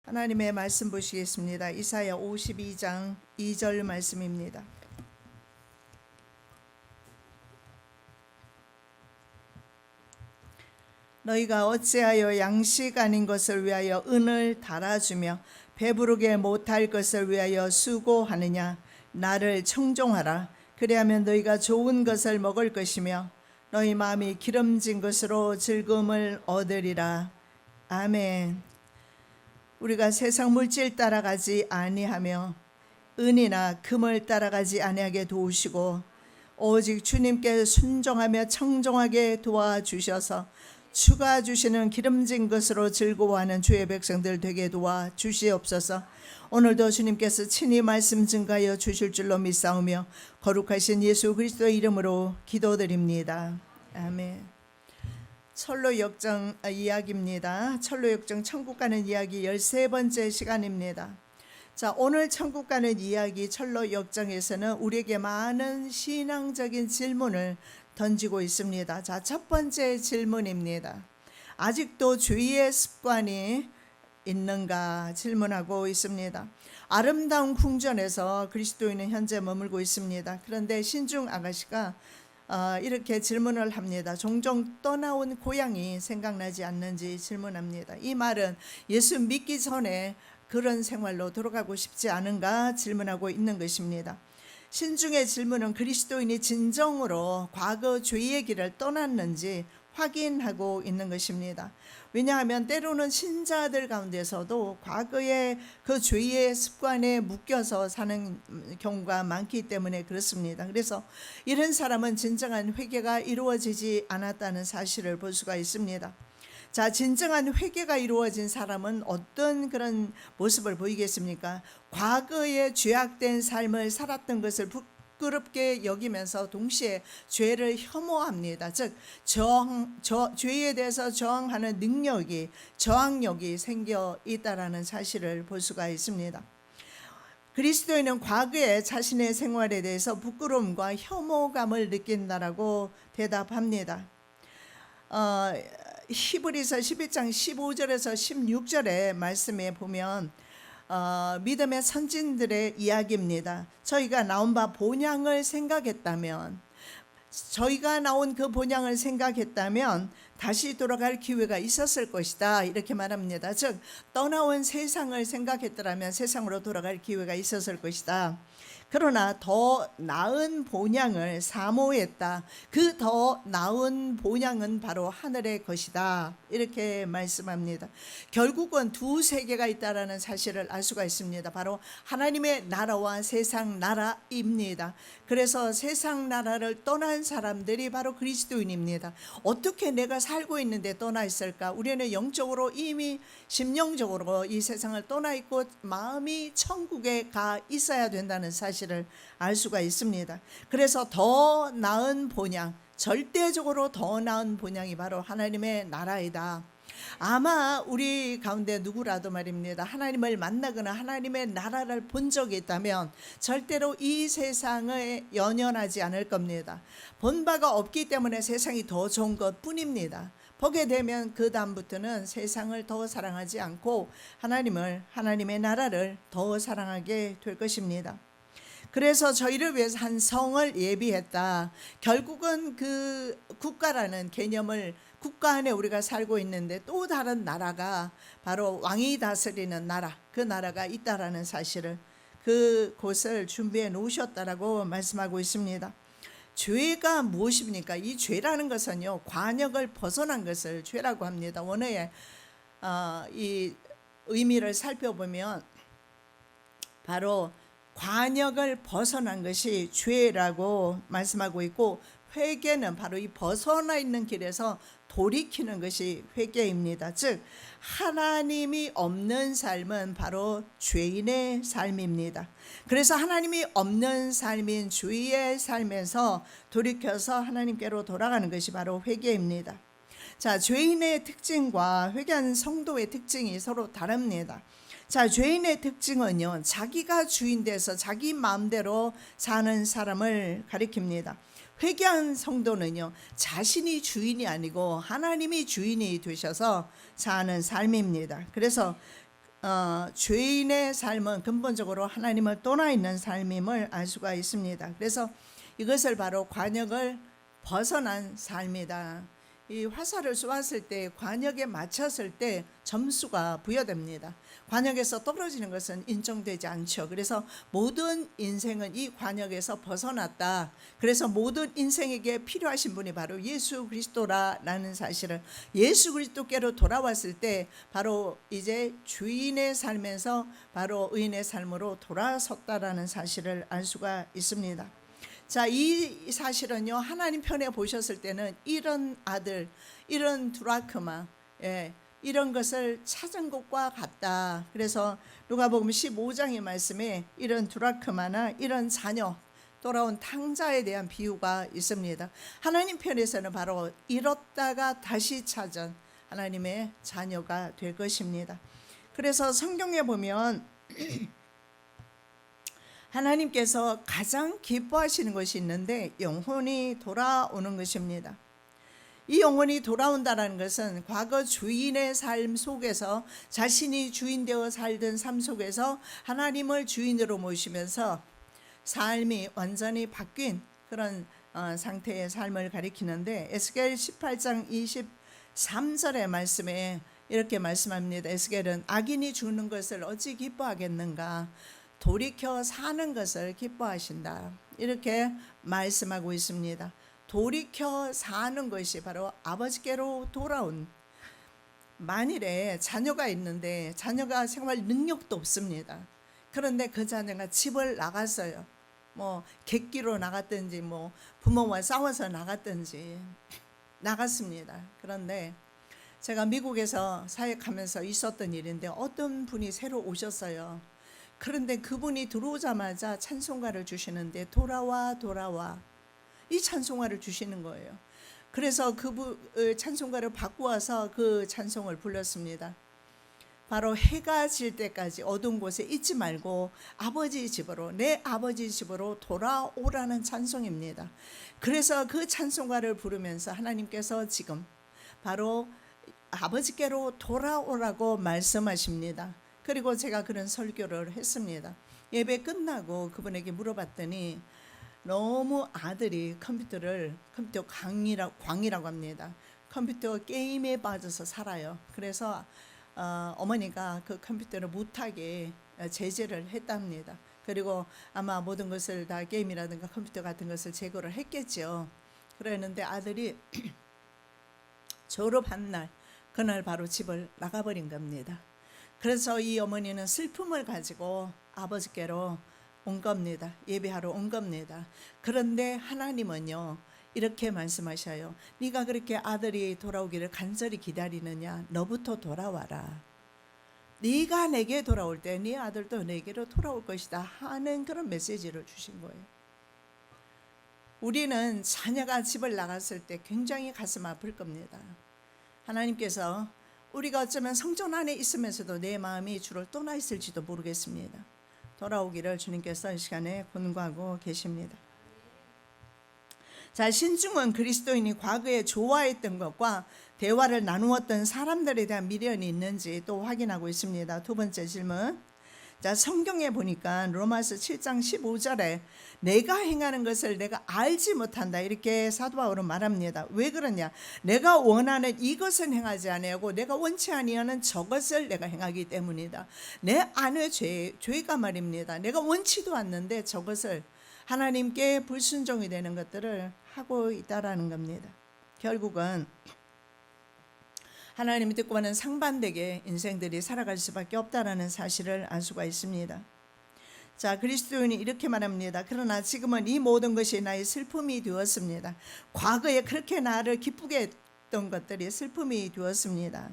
하나님의 말씀 보시겠습니다. 이사야 52장 2절 말씀입니다. 너희가 어찌하여 양식 아닌 것을 위하여 은을 달아주며 배부르게 못할 것을 위하여 수고하느냐. 나를 청종하라. 그리하면 너희가 좋은 것을 먹을 것이며 너희 마음이 기름진 것으로 즐거움을 얻으리라. 아멘. 우리가 세상 물질 따라가지 아니하며 은이나 금을 따라가지 아니하게 도우시고 오직 주님께 순종하며 청종하게 도와주셔서 주가 주시는 기름진 것으로 즐거워하는 주의 백성들 되게 도와주시옵소서. 오늘도 주님께서 친히 말씀 증가하여 주실 줄로 믿사오며 거룩하신 예수 그리스도의 이름으로 기도드립니다. 아멘. 철로 역정 이야기입니다. 철로 역정 천국 가는 이야기 13번째 시간입니다. 자, 오늘 천국 가는 이야기 철로 역정에서는 우리에게 많은 신앙적인 질문을 던지고 있습니다. 자, 첫 번째 질문입니다. 아직도 죄의 습관이 있는가 질문하고 있습니다. 아름다운 궁전에서 그리스도인은 현재 머물고 있습니다. 그런데 신중 아가씨가 이렇게 질문을 합니다. 종종 떠나온 고향이 생각나지 않는지 질문합니다. 이 말은 예수 믿기 전에 그런 생활로 돌아가고 싶지 않은가 질문하고 있는 것입니다. 신중의 질문은 그리스도인이 진정으로 과거 죄의 길을 떠났는지 확인하고 있는 것입니다. 왜냐하면 때로는 신자들 가운데서도 과거의 그 죄의 습관에 묶여서 사는 경우가 많기 때문에 그렇습니다. 그래서 이런 사람은 진정한 회개가 이루어지지 않았다는 사실을 볼 수가 있습니다. 자, 진정한 회개가 이루어진 사람은 어떤 그런 모습을 보이겠습니까? 과거에 죄악된 삶을 살았던 것을 부끄럽게 여기면서 동시에 죄를 혐오합니다. 즉 죄에 대해서 저항하는 능력이, 저항력이 생겨 있다라는 사실을 볼 수가 있습니다. 그리스도인은 과거에 자신의 생활에 대해서 부끄러움과 혐오감을 느낀다라고 대답합니다. 히브리서 11장 15절에서 16절의 말씀에 보면 믿음의 선진들의 이야기입니다. 저희가 나온 바 본향을 생각했다면, 저희가 나온 그 본향을 생각했다면 다시 돌아갈 기회가 있었을 것이다, 이렇게 말합니다. 즉 떠나온 세상을 생각했더라면 세상으로 돌아갈 기회가 있었을 것이다. 그러나 더 나은 본향을 사모했다. 그 더 나은 본향은 바로 하늘의 것이다, 이렇게 말씀합니다. 결국은 두 세계가 있다라는 사실을 알 수가 있습니다. 바로 하나님의 나라와 세상 나라입니다. 그래서 세상 나라를 떠난 사람들이 바로 그리스도인입니다. 어떻게 내가 살고 있는데 떠나 있을까? 우리는 영적으로 이미 심령적으로 이 세상을 떠나 있고 마음이 천국에 가 있어야 된다는 사실을 알 수가 있습니다. 그래서 더 나은 본향, 절대적으로 더 나은 본향이 바로 하나님의 나라이다. 아마 우리 가운데 누구라도 말입니다, 하나님을 만나거나 하나님의 나라를 본 적이 있다면 절대로 이 세상에 연연하지 않을 겁니다. 본 바가 없기 때문에 세상이 더 좋은 것 뿐입니다. 보게 되면 그 다음부터는 세상을 더 사랑하지 않고 하나님의 나라를 더 사랑하게 될 것입니다. 그래서 저희를 위해서 한 성을 예비했다. 결국은 그 국가라는 개념을, 국가 안에 우리가 살고 있는데 또 다른 나라가, 바로 왕이 다스리는 나라, 그 나라가 있다라는 사실을, 그곳을 준비해 놓으셨다라고 말씀하고 있습니다. 죄가 무엇입니까? 이 죄라는 것은요, 관역을 벗어난 것을 죄라고 합니다. 원어의 이 의미를 살펴보면 바로 관역을 벗어난 것이 죄라고 말씀하고 있고, 회개는 바로 이 벗어나 있는 길에서 돌이키는 것이 회개입니다. 즉 하나님이 없는 삶은 바로 죄인의 삶입니다. 그래서 하나님이 없는 삶인 죄의 삶에서 돌이켜서 하나님께로 돌아가는 것이 바로 회개입니다. 자, 죄인의 특징과 회개한 성도의 특징이 서로 다릅니다. 자, 죄인의 특징은요, 자기가 주인 돼서 자기 마음대로 사는 사람을 가리킵니다. 회개한 성도는요, 자신이 주인이 아니고 하나님이 주인이 되셔서 사는 삶입니다. 그래서 죄인의 삶은 근본적으로 하나님을 떠나 있는 삶임을 알 수가 있습니다. 그래서 이것을 바로 관역을 벗어난 삶이다. 이 화살을 쏘았을 때 관역에 맞췄을 때 점수가 부여됩니다. 관역에서 떨어지는 것은 인정되지 않죠. 그래서 모든 인생은 이 관역에서 벗어났다. 그래서 모든 인생에게 필요하신 분이 바로 예수 그리스도라는 사실을, 예수 그리스도께로 돌아왔을 때 바로 이제 주인의 삶에서 바로 의인의 삶으로 돌아섰다라는 사실을 알 수가 있습니다. 자, 이 사실은요, 하나님 편에 보셨을 때는 이런 아들, 이런 두라크마, 이런 것을 찾은 것과 같다. 그래서 누가복음 15장의 말씀에 이런 두라크마나 이런 자녀, 돌아온 탕자에 대한 비유가 있습니다. 하나님 편에서는 바로 잃었다가 다시 찾은 하나님의 자녀가 될 것입니다. 그래서 성경에 보면 하나님께서 가장 기뻐하시는 것이 있는데 영혼이 돌아오는 것입니다. 이 영혼이 돌아온다는 것은 과거 주인의 삶 속에서 자신이 주인 되어 살던 삶 속에서 하나님을 주인으로 모시면서 삶이 완전히 바뀐 그런 상태의 삶을 가리키는데, 에스겔 18장 23절의 말씀에 이렇게 말씀합니다. 에스겔은 악인이 죽는 것을 어찌 기뻐하겠는가, 돌이켜 사는 것을 기뻐하신다, 이렇게 말씀하고 있습니다. 돌이켜 사는 것이 바로 아버지께로 돌아온, 만일에 자녀가 있는데 자녀가 생활 능력도 없습니다. 그런데 그 자녀가 집을 나갔어요. 뭐 객기로 나갔든지 뭐 부모와 싸워서 나갔든지 나갔습니다. 그런데 제가 미국에서 사역하면서 있었던 일인데 어떤 분이 새로 오셨어요. 그런데 그분이 들어오자마자 찬송가를 주시는데 돌아와 돌아와, 이 찬송가를 주시는 거예요. 그래서 그 찬송가를 바꾸어서 그 찬송을 불렀습니다. 바로 해가 질 때까지 어두운 곳에 있지 말고 아버지 집으로, 내 아버지 집으로 돌아오라는 찬송입니다. 그래서 그 찬송가를 부르면서 하나님께서 지금 바로 아버지께로 돌아오라고 말씀하십니다. 그리고 제가 그런 설교를 했습니다. 예배 끝나고 그분에게 물어봤더니 너무 아들이 컴퓨터 광이라고 합니다. 컴퓨터 게임에 빠져서 살아요. 그래서 어머니가 그 컴퓨터를 못하게 제재를 했답니다. 그리고 아마 모든 것을 다 게임이라든가 컴퓨터 같은 것을 제거를 했겠죠. 그랬는데 아들이 졸업한 날, 그날 바로 집을 나가버린 겁니다. 그래서 이 어머니는 슬픔을 가지고 아버지께로 온 겁니다. 예배하러 온 겁니다. 그런데 하나님은요, 이렇게 말씀하셔요. 네가 그렇게 아들이 돌아오기를 간절히 기다리느냐, 너부터 돌아와라. 네가 내게 돌아올 때 네 아들도 내게로 돌아올 것이다 하는 그런 메시지를 주신 거예요. 우리는 자녀가 집을 나갔을 때 굉장히 가슴 아플 겁니다. 하나님께서 우리가 어쩌면 성전 안에 있으면서도 내 마음이 주를 떠나 있을지도 모르겠습니다. 돌아오기를 주님께서 이 시간에 권고하고 계십니다. 자, 신중은 그리스도인이 과거에 좋아했던 것과 대화를 나누었던 사람들에 대한 미련이 있는지 또 확인하고 있습니다. 두 번째 질문. 자, 성경에 보니까 로마서 7장 15절에 내가 행하는 것을 내가 알지 못한다, 이렇게 사도 바울은 말합니다. 왜 그러냐? 내가 원하는 이것은 행하지 아니하고 내가 원치 아니하는 저것을 내가 행하기 때문이다. 내 안의 죄가 말입니다. 내가 원치도 않는데 저것을, 하나님께 불순종이 되는 것들을 하고 있다라는 겁니다. 결국은 하나님이 뜻과는 상반되게 인생들이 살아갈 수밖에 없다라는 사실을 알 수가 있습니다. 자, 그리스도인이 이렇게 말합니다. 그러나 지금은 이 모든 것이 나의 슬픔이 되었습니다. 과거에 그렇게 나를 기쁘게 했던 것들이 슬픔이 되었습니다.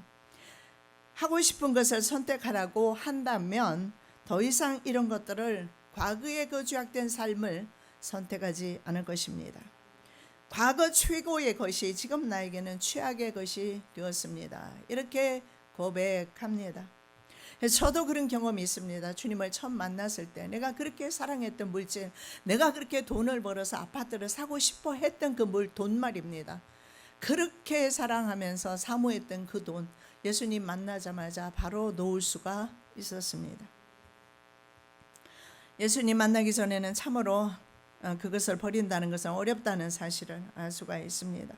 하고 싶은 것을 선택하라고 한다면 더 이상 이런 것들을, 과거의 그 죄악된 삶을 선택하지 않을 것입니다. 과거 최고의 것이 지금 나에게는 최악의 것이 되었습니다. 이렇게 고백합니다. 저도 그런 경험이 있습니다. 주님을 처음 만났을 때 내가 그렇게 사랑했던 물질, 내가 그렇게 돈을 벌어서 아파트를 사고 싶어 했던 그 돈 말입니다. 그렇게 사랑하면서 사모했던 그 돈, 예수님 만나자마자 바로 놓을 수가 있었습니다. 예수님 만나기 전에는 참으로 그것을 버린다는 것은 어렵다는 사실을 알 수가 있습니다.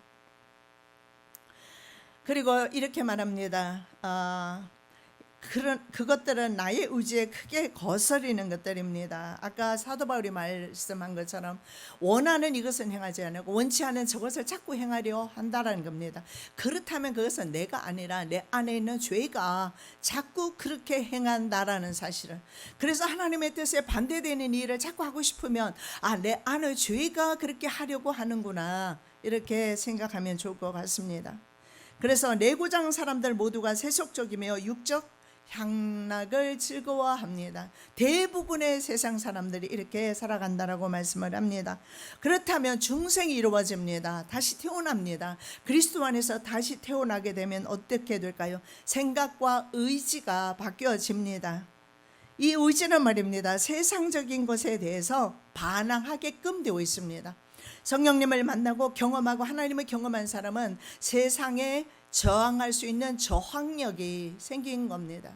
그리고 이렇게 말합니다. 그것들은 나의 의지에 크게 거스리는 것들입니다. 아까 사도 바울이 말씀한 것처럼 원하는 이것은 행하지 않고 원치 않은 저것을 자꾸 행하려 한다라는 겁니다. 그렇다면 그것은 내가 아니라 내 안에 있는 죄가 자꾸 그렇게 행한다라는 사실을, 그래서 하나님의 뜻에 반대되는 일을 자꾸 하고 싶으면 내 안에 죄가 그렇게 하려고 하는구나, 이렇게 생각하면 좋을 것 같습니다. 그래서 내구장 사람들 모두가 세속적이며 육적 향락을 즐거워합니다. 대부분의 세상 사람들이 이렇게 살아간다라고 말씀을 합니다. 그렇다면 중생이 이루어집니다. 다시 태어납니다. 그리스도 안에서 다시 태어나게 되면 어떻게 될까요? 생각과 의지가 바뀌어집니다. 이 의지는 말입니다, 세상적인 것에 대해서 반항하게끔 되어 있습니다. 성령님을 만나고 경험하고 하나님을 경험한 사람은 세상에 저항할 수 있는 저항력이 생긴 겁니다.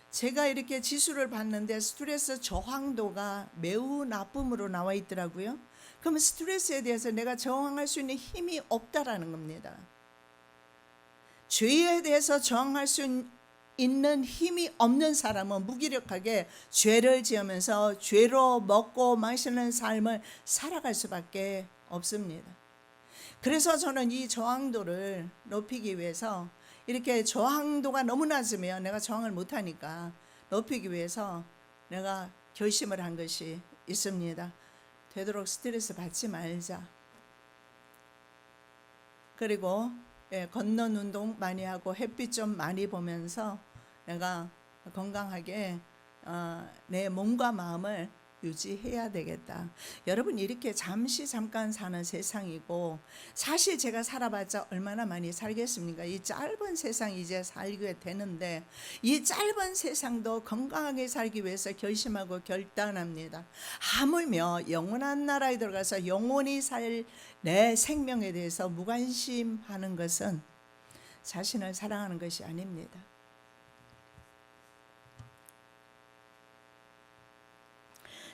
제가 이렇게 지수를 봤는데 스트레스 저항도가 매우 나쁨으로 나와 있더라고요. 그러면 스트레스에 대해서 내가 저항할 수 있는 힘이 없다라는 겁니다. 죄에 대해서 저항할 수 있는 힘이 없는 사람은 무기력하게 죄를 지으면서 죄로 먹고 마시는 삶을 살아갈 수밖에 없습니다. 그래서 저는 이 저항도를 높이기 위해서, 이렇게 저항도가 너무 낮으면 내가 저항을 못하니까 높이기 위해서 내가 결심을 한 것이 있습니다. 되도록 스트레스 받지 말자. 그리고 걷는 운동 많이 하고 햇빛 좀 많이 보면서 내가 건강하게 내 몸과 마음을 유지해야 되겠다. 여러분, 이렇게 잠깐 사는 세상이고, 사실 제가 살아봤자 얼마나 많이 살겠습니까? 이 짧은 세상 이제 살게 되는데, 이 짧은 세상도 건강하게 살기 위해서 결심하고 결단합니다. 하물며 영원한 나라에 들어가서 영원히 살 내 생명에 대해서 무관심하는 것은 자신을 사랑하는 것이 아닙니다.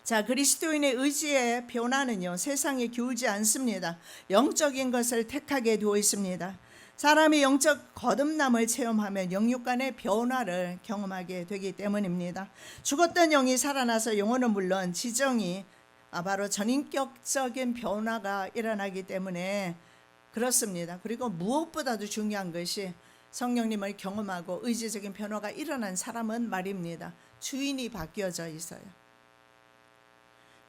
자, 그리스도인의 의지의 변화는요, 세상에 기울지 않습니다. 영적인 것을 택하게 되어 있습니다. 사람이 영적 거듭남을 체험하면 영육 간의 변화를 경험하게 되기 때문입니다. 죽었던 영이 살아나서 영혼은 물론 지정이 바로 전인격적인 변화가 일어나기 때문에 그렇습니다. 그리고 무엇보다도 중요한 것이 성령님을 경험하고 의지적인 변화가 일어난 사람은 말입니다, 주인이 바뀌어져 있어요.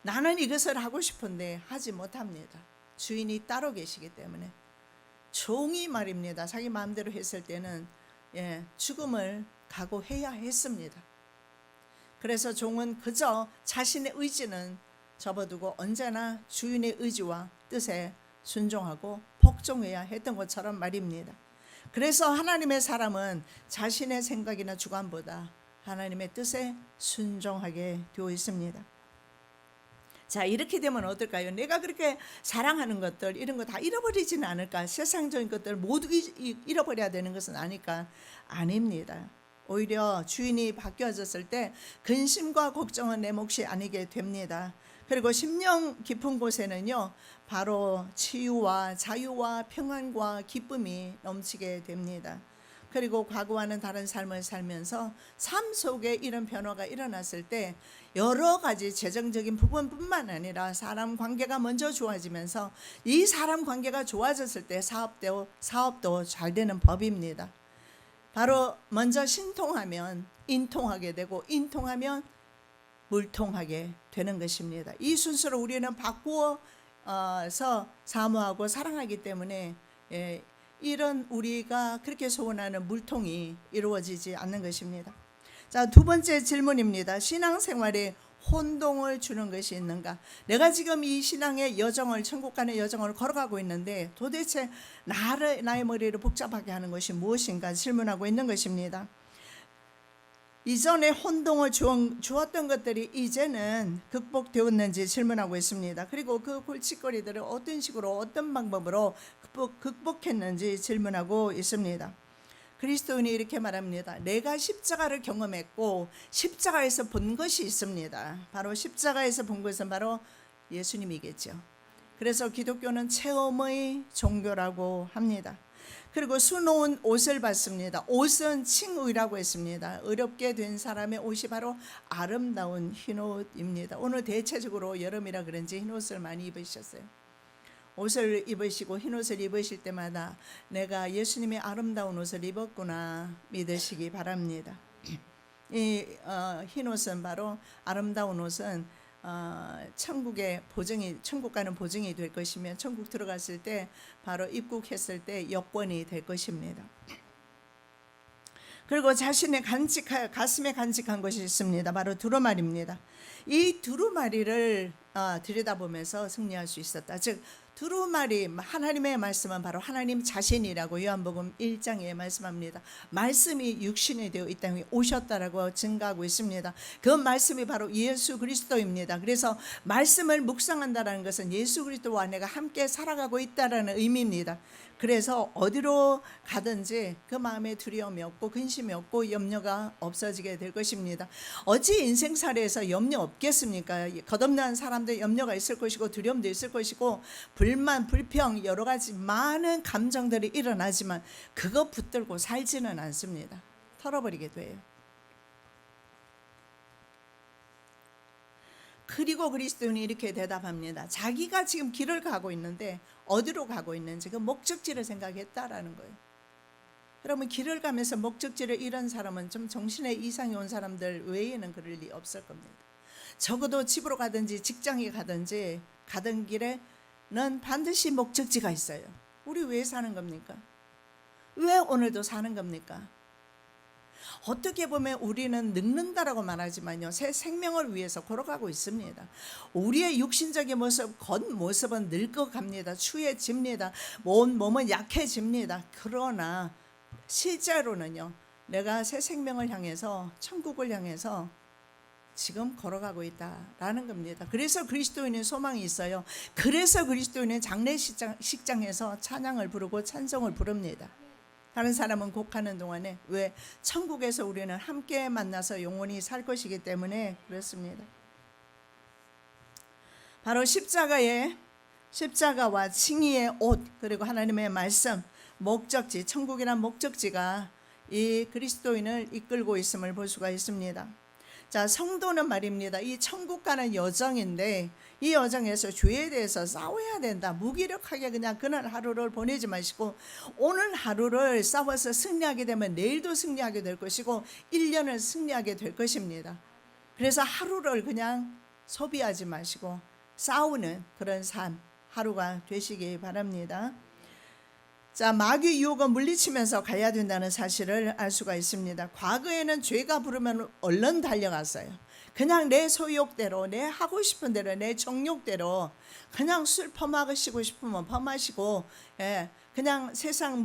나는 이것을 하고 싶은데 하지 못합니다. 주인이 따로 계시기 때문에. 종이 말입니다, 자기 마음대로 했을 때는 죽음을 각오해야 했습니다. 그래서 종은 그저 자신의 의지는 접어두고 언제나 주인의 의지와 뜻에 순종하고 복종해야 했던 것처럼 말입니다. 그래서 하나님의 사람은 자신의 생각이나 주관보다 하나님의 뜻에 순종하게 되어 있습니다. 자, 이렇게 되면 어떨까요? 내가 그렇게 사랑하는 것들, 이런 거 다 잃어버리지는 않을까? 세상적인 것들 모두 잃어버려야 되는 것은 아닐까? 아닙니다. 오히려 주인이 바뀌어졌을 때 근심과 걱정은 내 몫이 아니게 됩니다. 그리고 심령 깊은 곳에는요, 바로 치유와 자유와 평안과 기쁨이 넘치게 됩니다. 그리고 과거와는 다른 삶을 살면서 삶 속에 이런 변화가 일어났을 때 여러 가지 재정적인 부분뿐만 아니라 사람 관계가 먼저 좋아지면서, 이 사람 관계가 좋아졌을 때 사업도 잘 되는 법입니다. 바로 먼저 신통하면 인통하게 되고, 인통하면 물통하게 되는 것입니다. 이 순서로 우리는 바꾸어서 사모하고 사랑하기 때문에 이런 우리가 그렇게 소원하는 물통이 이루어지지 않는 것입니다. 자, 두 번째 질문입니다. 신앙생활에 혼동을 주는 것이 있는가? 내가 지금 이 신앙의 여정을, 천국 가는 여정을 걸어가고 있는데 도대체 나의 머리를 복잡하게 하는 것이 무엇인가 질문하고 있는 것입니다. 이전에 혼동을 주었던 것들이 이제는 극복되었는지 질문하고 있습니다. 그리고 그 골칫거리들을 어떤 식으로, 어떤 방법으로 극복했는지 질문하고 있습니다. 그리스도인이 이렇게 말합니다. 내가 십자가를 경험했고 십자가에서 본 것이 있습니다. 바로 십자가에서 본 것은 바로 예수님이겠죠. 그래서 기독교는 체험의 종교라고 합니다. 그리고 수놓은 옷을 받습니다. 옷은 칭의라고 했습니다. 의롭게 된 사람의 옷이 바로 아름다운 흰옷입니다. 오늘 대체적으로 여름이라 그런지 흰옷을 많이 입으셨어요. 옷을 입으시고 흰옷을 입으실 때마다 내가 예수님의 아름다운 옷을 입었구나 믿으시기 바랍니다. 이 흰옷은 바로 아름다운 옷은 천국의 보증이, 천국 가는 보증이 될 것이며 천국 들어갔을 때 바로 입국했을 때 여권이 될 것입니다. 그리고 자신의 가슴에 간직한 것이 있습니다. 바로 두루마리입니다. 이 두루마리를 들여다보면서 승리할 수 있었다. 즉 두루마리, 하나님의 말씀은 바로 하나님 자신이라고 요한복음 1장에 말씀합니다. 말씀이 육신이 되어 이 땅에 오셨다라고 증가하고 있습니다. 그 말씀이 바로 예수 그리스도입니다. 그래서 말씀을 묵상한다는 것은 예수 그리스도와 내가 함께 살아가고 있다는 의미입니다. 그래서 어디로 가든지 그 마음에 두려움이 없고 근심이 없고 염려가 없어지게 될 것입니다. 어찌 인생살이에서 염려 없겠습니까? 거듭난 사람들 염려가 있을 것이고 두려움도 있을 것이고 불만, 불평 여러 가지 많은 감정들이 일어나지만 그거 붙들고 살지는 않습니다. 털어버리게 돼요. 그리고 그리스도인이 이렇게 대답합니다. 자기가 지금 길을 가고 있는데 어디로 가고 있는지 그 목적지를 생각했다라는 거예요. 여러분 길을 가면서 목적지를 잃은 사람은 좀 정신에 이상이 온 사람들 외에는 그럴 리 없을 겁니다. 적어도 집으로 가든지 직장에 가든지 가던 길에는 반드시 목적지가 있어요. 우리 왜 사는 겁니까? 왜 오늘도 사는 겁니까? 어떻게 보면 우리는 늙는다라고 말하지만요, 새 생명을 위해서 걸어가고 있습니다. 우리의 육신적인 모습, 겉모습은 늙어갑니다. 추해집니다. 몸은 약해집니다. 그러나 실제로는요, 내가 새 생명을 향해서, 천국을 향해서 지금 걸어가고 있다라는 겁니다. 그래서 그리스도인은 소망이 있어요. 그래서 그리스도인은 장례식장에서 찬양을 부르고 찬송을 부릅니다. 다른 사람은 곡하는 동안에 왜? 천국에서 우리는 함께 만나서 영원히 살 것이기 때문에 그렇습니다. 바로 십자가와 칭의의 옷, 그리고 하나님의 말씀, 목적지, 천국이란 목적지가 이 그리스도인을 이끌고 있음을 볼 수가 있습니다. 자, 성도는 말입니다. 이 천국 가는 여정인데 이 여정에서 죄에 대해서 싸워야 된다. 무기력하게 그냥 그날 하루를 보내지 마시고 오늘 하루를 싸워서 승리하게 되면 내일도 승리하게 될 것이고 1년을 승리하게 될 것입니다. 그래서 하루를 그냥 소비하지 마시고 싸우는 그런 삶 하루가 되시기 바랍니다. 자, 마귀 유혹을 물리치면서 가야 된다는 사실을 알 수가 있습니다. 과거에는 죄가 부르면 얼른 달려갔어요. 그냥 내 소욕대로, 내 하고 싶은 대로, 내 정욕대로 그냥 술 퍼마시고 싶으면 퍼마시고, 그냥 세상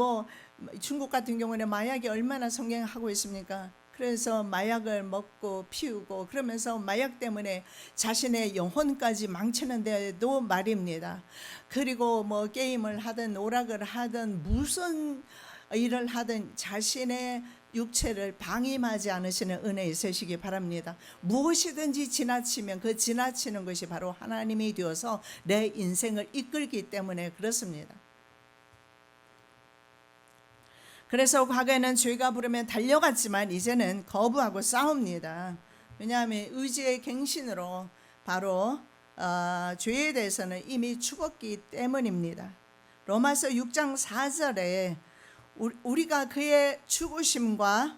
중국 같은 경우는 마약이 얼마나 성행하고 있습니까? 그래서 마약을 먹고 피우고 그러면서 마약 때문에 자신의 영혼까지 망치는데도 말입니다. 그리고 게임을 하든 오락을 하든 무슨 일을 하든 자신의 육체를 방임하지 않으시는 은혜 있으시기 바랍니다. 무엇이든지 지나치면 그 지나치는 것이 바로 하나님이 되어서 내 인생을 이끌기 때문에 그렇습니다. 그래서 과거에는 죄가 부르면 달려갔지만 이제는 거부하고 싸웁니다. 왜냐하면 의지의 갱신으로 바로 죄에 대해서는 이미 죽었기 때문입니다. 로마서 6장 4절에 우리가 그의 죽으심과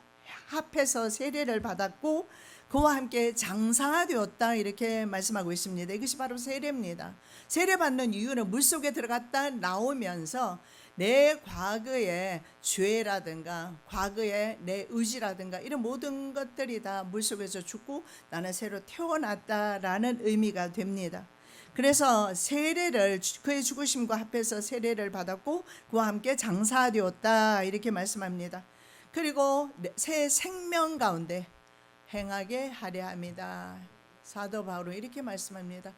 합해서 세례를 받았고 그와 함께 장사되었다 이렇게 말씀하고 있습니다. 이것이 바로 세례입니다. 세례받는 이유는 물속에 들어갔다 나오면서 내 과거의 죄라든가 과거의 내 의지라든가 이런 모든 것들이 다 물속에서 죽고 나는 새로 태어났다라는 의미가 됩니다. 그래서 세례를 그의 죽으심과 합해서 세례를 받았고 그와 함께 장사되었다 이렇게 말씀합니다. 그리고 새 생명 가운데 행하게 하려 합니다. 사도 바울은 이렇게 말씀합니다.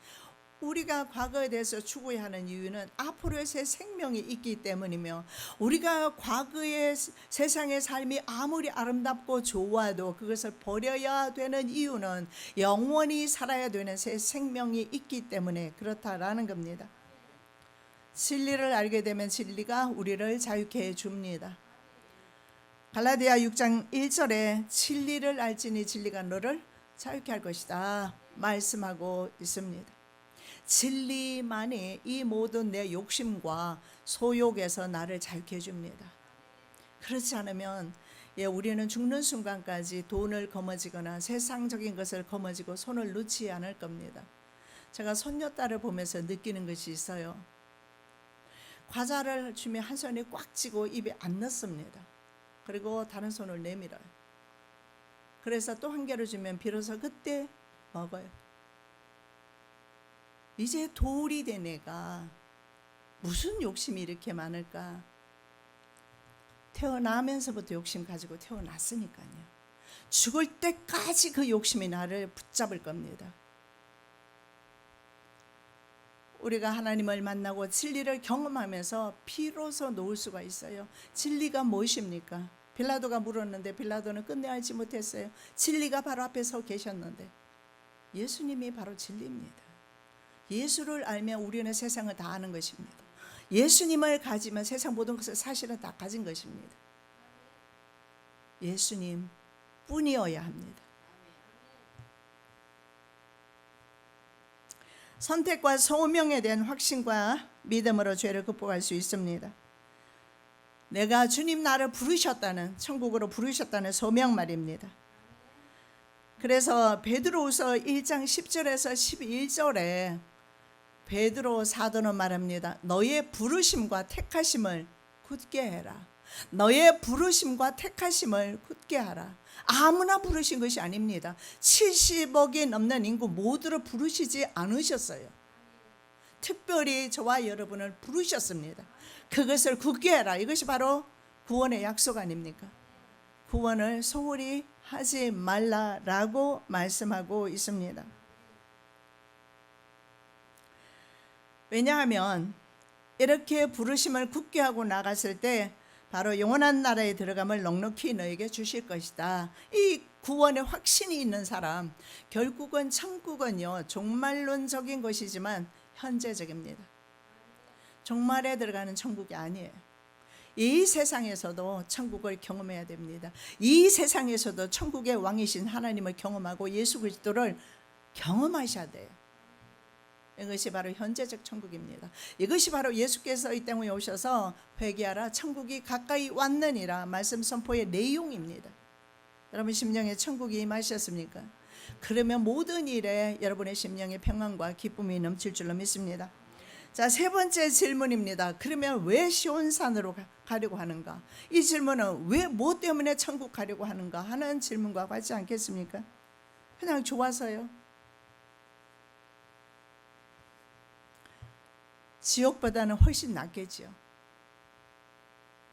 우리가 과거에 대해서 추구하는 이유는 앞으로의 새 생명이 있기 때문이며, 우리가 과거의 세상의 삶이 아무리 아름답고 좋아도 그것을 버려야 되는 이유는 영원히 살아야 되는 새 생명이 있기 때문에 그렇다라는 겁니다. 진리를 알게 되면 진리가 우리를 자유케 해줍니다. 갈라디아 6장 1절에 진리를 알지니 진리가 너를 자유케 할 것이다 말씀하고 있습니다. 진리만이 이 모든 내 욕심과 소욕에서 나를 자유케 해줍니다. 그렇지 않으면 우리는 죽는 순간까지 돈을 거머쥐거나 세상적인 것을 거머쥐고 손을 놓지 않을 겁니다. 제가 손녀딸을 보면서 느끼는 것이 있어요. 과자를 주면 한 손이 꽉 쥐고 입에 안 넣습니다. 그리고 다른 손을 내밀어요. 그래서 또 한 개를 주면 비로소 그때 먹어요. 이제 돌이 된 애가 무슨 욕심이 이렇게 많을까? 태어나면서부터 욕심 가지고 태어났으니까요. 죽을 때까지 그 욕심이 나를 붙잡을 겁니다. 우리가 하나님을 만나고 진리를 경험하면서 비로소 놓을 수가 있어요. 진리가 무엇입니까? 빌라도가 물었는데 빌라도는 끝내 알지 못했어요. 진리가 바로 앞에 서 계셨는데 예수님이 바로 진리입니다. 예수를 알면 우리는 세상을 다 아는 것입니다. 예수님을 가지면 세상 모든 것을 사실은 다 가진 것입니다. 예수님 뿐이어야 합니다. 선택과 소명에 대한 확신과 믿음으로 죄를 극복할 수 있습니다. 내가 주님 나를 부르셨다는, 천국으로 부르셨다는 소명 말입니다. 그래서 베드로후서 1장 10절에서 11절에 베드로 사도는 말합니다. 너의 부르심과 택하심을 굳게 해라. 너의 부르심과 택하심을 굳게 하라. 아무나 부르신 것이 아닙니다. 70억이 넘는 인구 모두를 부르시지 않으셨어요. 특별히 저와 여러분을 부르셨습니다. 그것을 굳게 해라. 이것이 바로 구원의 약속 아닙니까? 구원을 소홀히 하지 말라라고 말씀하고 있습니다. 왜냐하면 이렇게 부르심을 굳게 하고 나갔을 때 바로 영원한 나라에 들어감을 넉넉히 너에게 주실 것이다. 이 구원의 확신이 있는 사람, 결국은 천국은요 종말론적인 것이지만 현재적입니다. 종말에 들어가는 천국이 아니에요. 이 세상에서도 천국을 경험해야 됩니다. 이 세상에서도 천국의 왕이신 하나님을 경험하고 예수 그리스도를 경험하셔야 돼요. 이것이 바로 현재적 천국입니다. 이것이 바로 예수께서 이 땅에 오셔서 회개하라 천국이 가까이 왔느니라 말씀 선포의 내용입니다. 여러분 심령에 천국이 임하셨습니까? 그러면 모든 일에 여러분의 심령의 평안과 기쁨이 넘칠 줄로 믿습니다. 자, 세 번째 질문입니다. 그러면 왜 시온산으로 가려고 하는가? 이 질문은 왜 뭐 때문에 천국 가려고 하는가 하는 질문과 같지 않겠습니까? 그냥 좋아서요. 지옥보다는 훨씬 낫겠죠.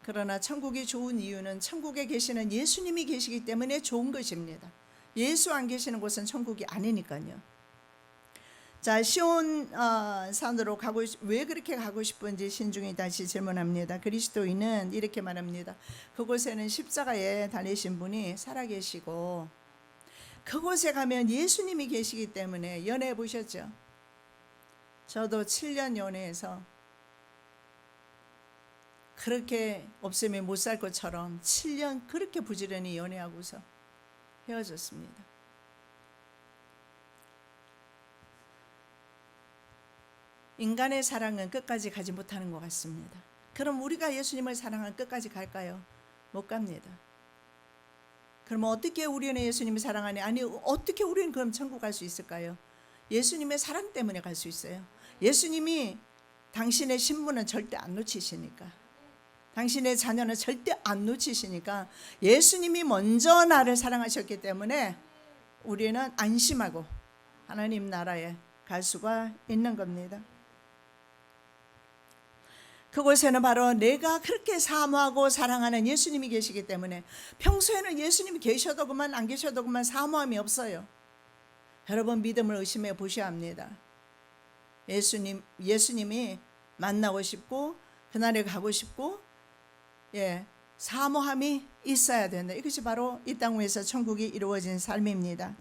그러나 천국이 좋은 이유는 천국에 계시는 예수님이 계시기 때문에 좋은 것입니다. 예수 안 계시는 곳은 천국이 아니니까요. 자, 시온산으로 왜 그렇게 가고 싶은지 신중히 다시 질문합니다. 그리스도인은 이렇게 말합니다. 그곳에는 십자가에 달리신 분이 살아계시고 그곳에 가면 예수님이 계시기 때문에 연애해 보셨죠? 저도 7년 연애해서 그렇게 없으면 못 살 것처럼 7년 그렇게 부지런히 연애하고서 헤어졌습니다. 인간의 사랑은 끝까지 가지 못하는 것 같습니다. 그럼 우리가 예수님을 사랑하면 끝까지 갈까요? 못 갑니다. 그럼 어떻게 우리는 예수님을 사랑하니? 아니 어떻게 우리는 그럼 천국 갈 수 있을까요? 예수님의 사랑 때문에 갈 수 있어요. 예수님이 당신의 신분은 절대 안 놓치시니까, 당신의 자녀는 절대 안 놓치시니까 예수님이 먼저 나를 사랑하셨기 때문에 우리는 안심하고 하나님 나라에 갈 수가 있는 겁니다. 그곳에는 바로 내가 그렇게 사모하고 사랑하는 예수님이 계시기 때문에 평소에는 예수님이 계셔도 그만 안 계셔도 그만 사모함이 없어요. 여러분 믿음을 의심해 보셔야 합니다. 예수님이 만나고 싶고 그날에 가고 싶고 사모함이 있어야 된다. 이것이 바로 이 땅 위에서 천국이 이루어진 삶입니다.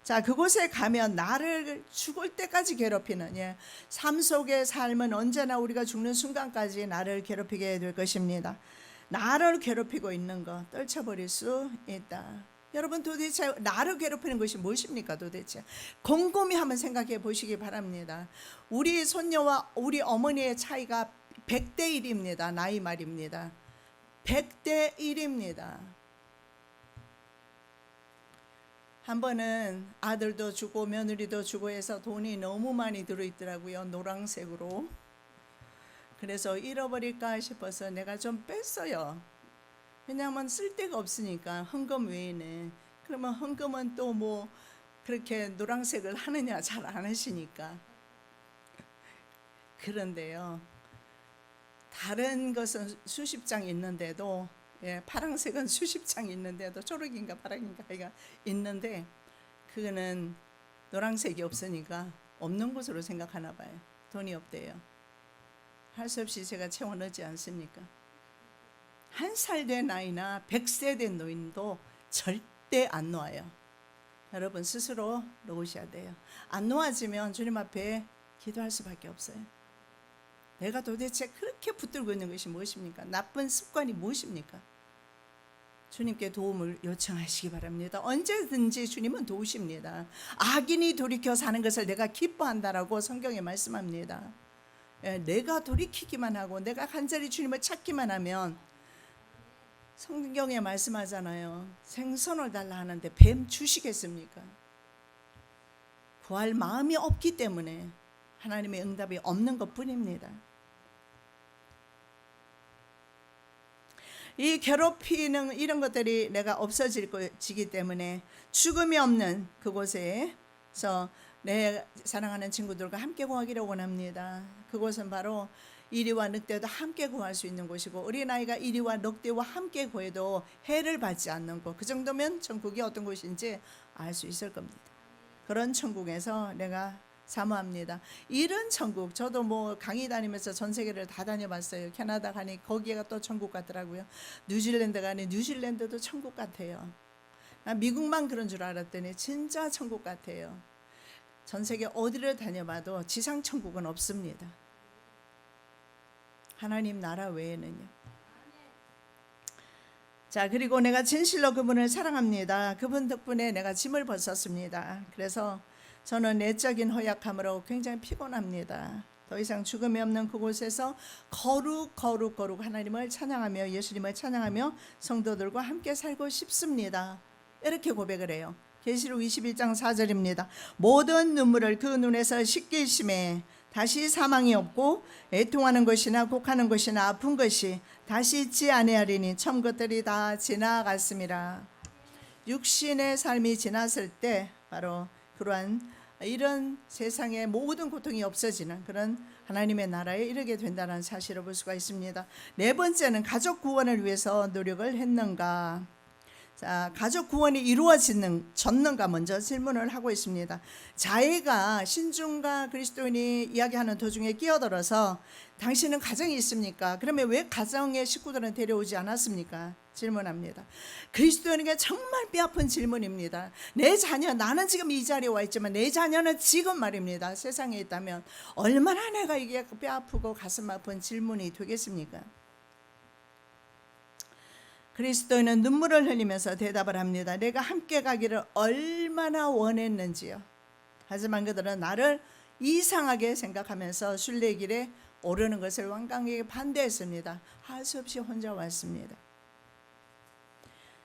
자, 그곳에 가면 나를 죽을 때까지 괴롭히는 삶 속의 삶은 언제나 우리가 죽는 순간까지 나를 괴롭히게 될 것입니다. 나를 괴롭히고 있는 거 떨쳐버릴 수 있다. 여러분, 도대체 나를 괴롭히는 것이 무엇입니까? 도대체 곰곰이 한번 생각해 보시기 바랍니다. 우리 손녀와 우리 어머니의 차이가 100대 1입니다. 나이 말입니다. 100대 1입니다. 한 번은 아들도 주고 며느리도 주고 해서 돈이 너무 많이 들어있더라고요. 노란색으로. 그래서 잃어버릴까 싶어서 내가 좀 뺐어요. 왜냐하면 쓸데가 없으니까, 헌금 외에는. 그러면 헌금은 또 뭐 그렇게 노란색을 하느냐, 잘 안 하시니까. 그런데요, 다른 것은 수십 장 있는데도, 파란색은 수십 장 있는데도, 초록인가 파랑인가가 있는데 그거는 노란색이 없으니까 없는 것으로 생각하나 봐요. 돈이 없대요. 할 수 없이 제가 채워 넣지 않습니까? 1살 된 아이나 100세 된 노인도 절대 안 놓아요. 여러분, 스스로 놓으셔야 돼요. 안 놓아지면 주님 앞에 기도할 수밖에 없어요. 내가 도대체 그렇게 붙들고 있는 것이 무엇입니까? 나쁜 습관이 무엇입니까? 주님께 도움을 요청하시기 바랍니다. 언제든지 주님은 도우십니다. 악인이 돌이켜 사는 것을 내가 기뻐한다라고 성경에 말씀합니다. 내가 돌이키기만 하고 내가 간절히 주님을 찾기만 하면, 성경에 말씀하잖아요. 생선을 달라 하는데 뱀 주시겠습니까? 구할 마음이 없기 때문에 하나님의 응답이 없는 것뿐입니다. 이 괴롭히는 이런 것들이 내가 없어지기 때문에 죽음이 없는 그곳에서 내 사랑하는 친구들과 함께 구하기를 원합니다. 그곳은 바로 이리와 늑대도 함께 구할 수 있는 곳이고, 어린아이가 이리와 늑대와 함께 구해도 해를 받지 않는 곳. 그 정도면 천국이 어떤 곳인지 알 수 있을 겁니다. 그런 천국에서 내가 사모합니다. 이런 천국, 저도 뭐 강의 다니면서 전 세계를 다 다녀봤어요. 캐나다 가니 거기가 또 천국 같더라고요. 뉴질랜드 가니 뉴질랜드도 천국 같아요. 나 미국만 그런 줄 알았더니 진짜 천국 같아요. 전 세계 어디를 다녀봐도 지상 천국은 없습니다. 하나님 나라 외에는요. 자, 그리고 내가 진실로 그분을 사랑합니다. 그분 덕분에 내가 짐을 벗었습니다. 그래서 저는 내적인 허약함으로 굉장히 피곤합니다. 더 이상 죽음이 없는 그곳에서 거룩 하나님을 찬양하며 예수님을 찬양하며 성도들과 함께 살고 싶습니다. 이렇게 고백을 해요. 계시록 21장 4절입니다. 모든 눈물을 그 눈에서 씻기심에 다시 사망이 없고 애통하는 것이나 곡하는 것이나 아픈 것이 다시 있지 아니하리니 처음 것들이 다 지나갔음이라. 육신의 삶이 지났을 때 바로 그러한 이런 세상의 모든 고통이 없어지는 그런 하나님의 나라에 이르게 된다는 사실을 볼 수가 있습니다. 네 번째는 가족 구원을 위해서 노력을 했는가. 자, 가족 구원이 이루어졌는가 먼저 질문을 하고 있습니다. 자해가 신중과 그리스도인이 이야기하는 도중에 끼어들어서 당신은 가정이 있습니까? 그러면 왜 가정의 식구들은 데려오지 않았습니까? 질문합니다. 그리스도인에게 정말 뼈아픈 질문입니다. 내 자녀, 나는 지금 이 자리에 와 있지만 내 자녀는 지금 말입니다. 세상에 있다면 얼마나 내가 이게 뼈아프고 가슴 아픈 질문이 되겠습니까? 그리스도인은 눈물을 흘리면서 대답을 합니다. 내가 함께 가기를 얼마나 원했는지요. 하지만 그들은 나를 이상하게 생각하면서 순례길에 오르는 것을 완강하게 반대했습니다. 할 수 없이 혼자 왔습니다.